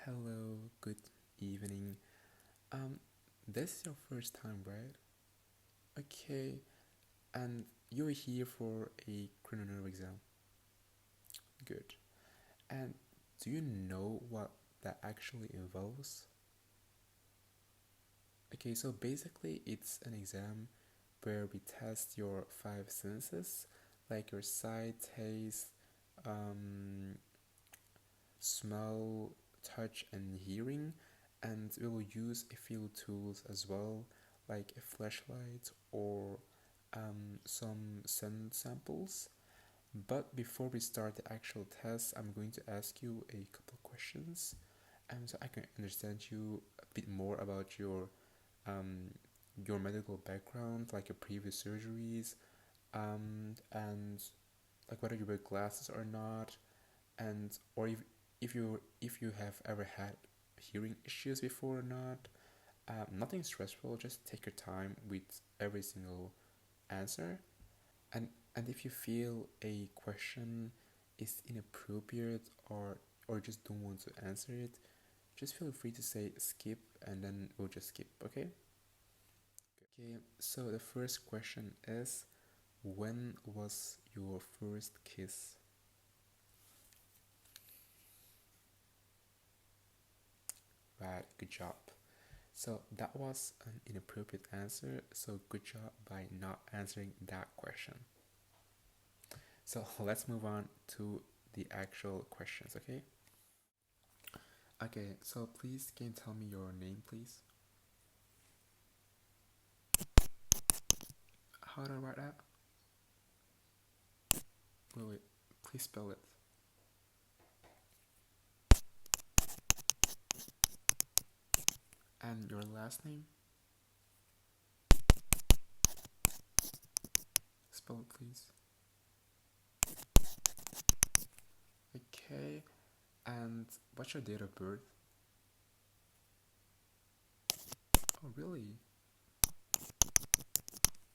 Hello, good evening. Um, this is your first time, right? Okay, and you're here for a cranial exam. Good. And do you know what that actually involves? Okay, so basically, it's an exam where we test your five senses, like your sight, taste, um, smell, touch, and hearing, and we will use a few tools as well, like a flashlight or some scent samples. But before we start the actual test, I'm going to ask you a couple of questions, so I can understand you a bit more about um, your medical background, like your previous surgeries, and like whether you wear glasses or not, and or if you have ever had hearing issues before or not. Nothing stressful. Just take your time with every single answer, and if you feel a question is inappropriate or just don't want to answer it, just feel free to say skip, and then we'll just skip. Okay. Okay. So the first question is, when was your first kiss? Right. Good job. So that was an inappropriate answer, so good job by not answering that question. So let's move on to the actual questions, okay? Okay, so please can you tell me your name, please? How do I write that? Wait, please spell it. And your last name? Spell it, please. Okay, and what's your date of birth? Oh, really?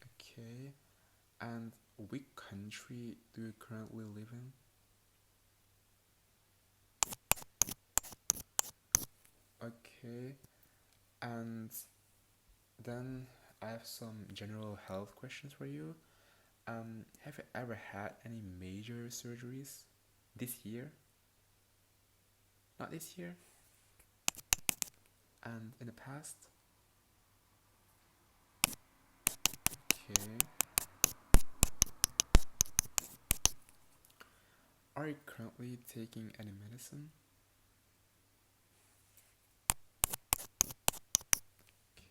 Okay, and which country do you currently live in? Okay, and then I have some general health questions for you. Have you ever had any major surgeries this year? Not this year, and in the past? Okay. Are you currently taking any medicine?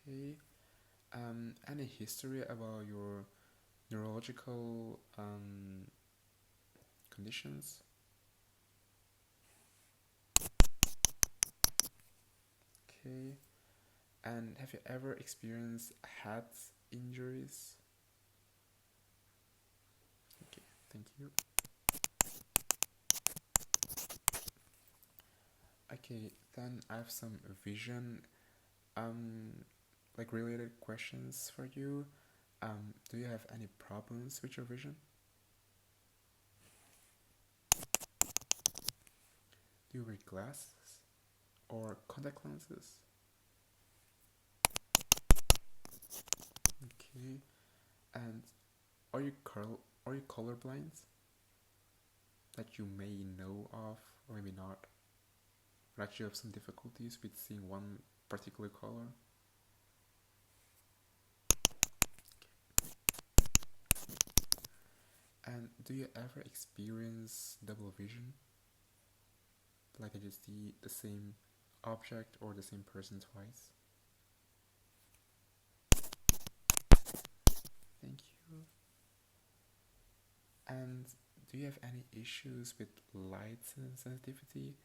Okay. Any history about your neurological conditions? Okay. And have you ever experienced head injuries? Okay, thank you. Okay, then I have some vision um like related questions for you. Do you have any problems with your vision? Do you wear glasses or contact lenses? Okay. And are you colorblind that you may know of or maybe not? Or actually have some difficulties with seeing one particular color? And do you ever experience double vision? Like I just see the same object or the same person twice? Thank you. And do you have any issues with light sensitivity?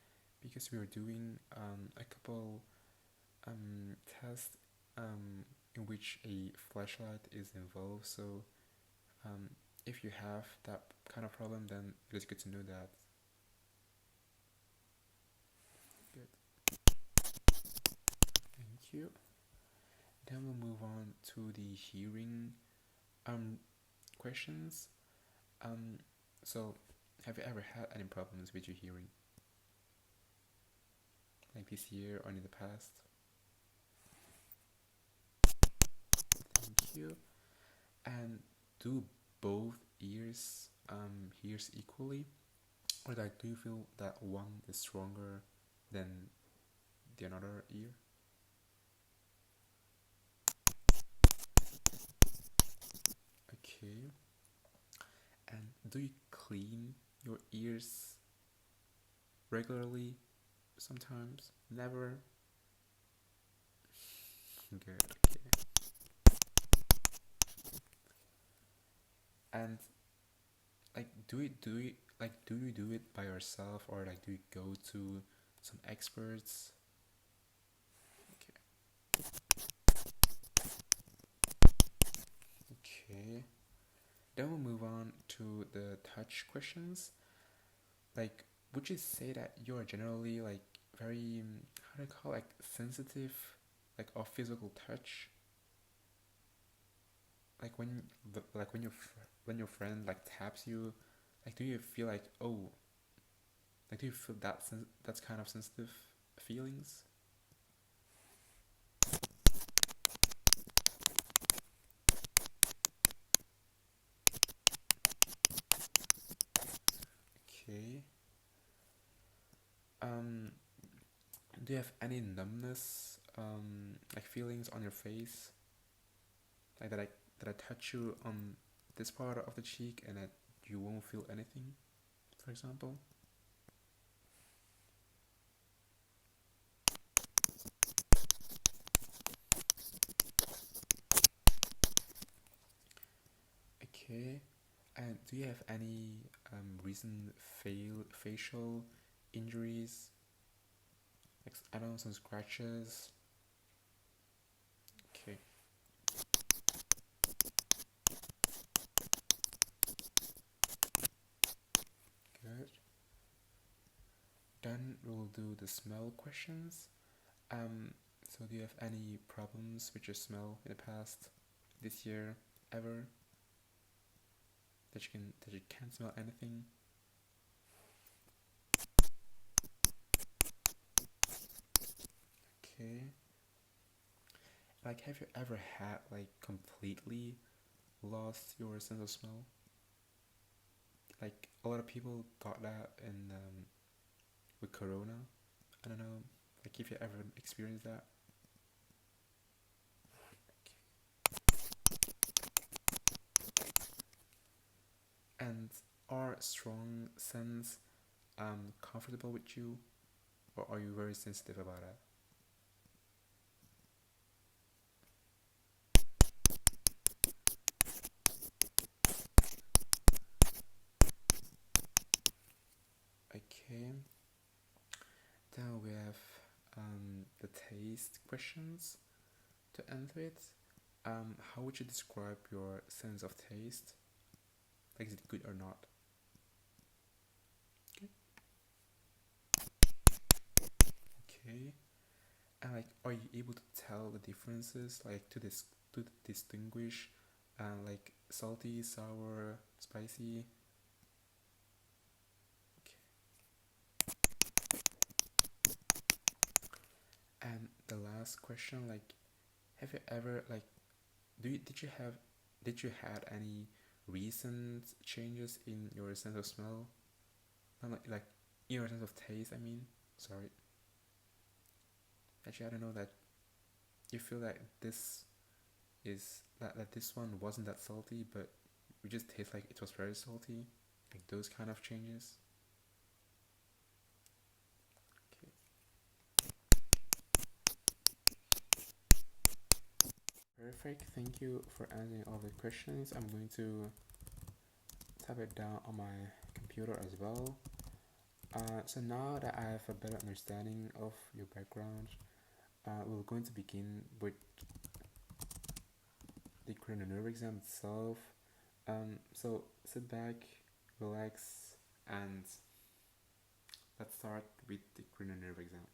Because we are doing a couple tests in which a flashlight is involved. So um, if you have that kind of problem, then it is good to know that. Good, thank you. Then we'll move on to the hearing um questions. Um, so have you ever had any problems with your hearing, like like this year or in the past? Thank you. And do both ears hears equally, or like do you feel that one is stronger than the another ear? Okay. And do you clean your ears regularly? Sometimes? Never? Good. Okay. And like, do you do it by yourself, or like do you go to some experts? Okay. Okay. Then we'll move on to the touch questions. Like, would you say that you're generally like very how do I call it, like sensitive, like of physical touch? Like when your friend like taps you, like do you feel like, oh, like do you feel that's kind of sensitive feelings? Okay. Um, do you have any numbness like feelings on your face, like that I touch you on this part of the cheek and that you won't feel anything, for example? Okay. And do you have any recent facial injuries? Like I don't know, some scratches. Okay, good. Then we'll do the smell questions. So do you have any problems with your smell in the past, this year, ever? That you can't smell anything? Okay. Like, have you ever had like completely lost your sense of smell? Like a lot of people thought that in with Corona. I don't know. Like if you ever experienced that. And are strong scents comfortable with you, or are you very sensitive about it? Okay. Then we have the taste questions to end with. How would you describe your sense of taste? Like, is it good or not? Okay. Okay. And like, are you able to tell the differences, like to distinguish, like salty, sour, spicy? Okay. And the last question, like, have you ever like, did you had any recent changes in your sense of smell? Not like in your sense of taste. I mean, sorry. Actually, I don't know that you feel like that this one wasn't that salty, but we just taste like it was very salty, like those kind of changes. Okay, perfect. Thank you for answering all the questions. I'm going to type it down on my computer as well. So now that I have a better understanding of your background, we're going to begin with the cranial nerve exam itself. So sit back, relax, and let's start with the cranial nerve exam.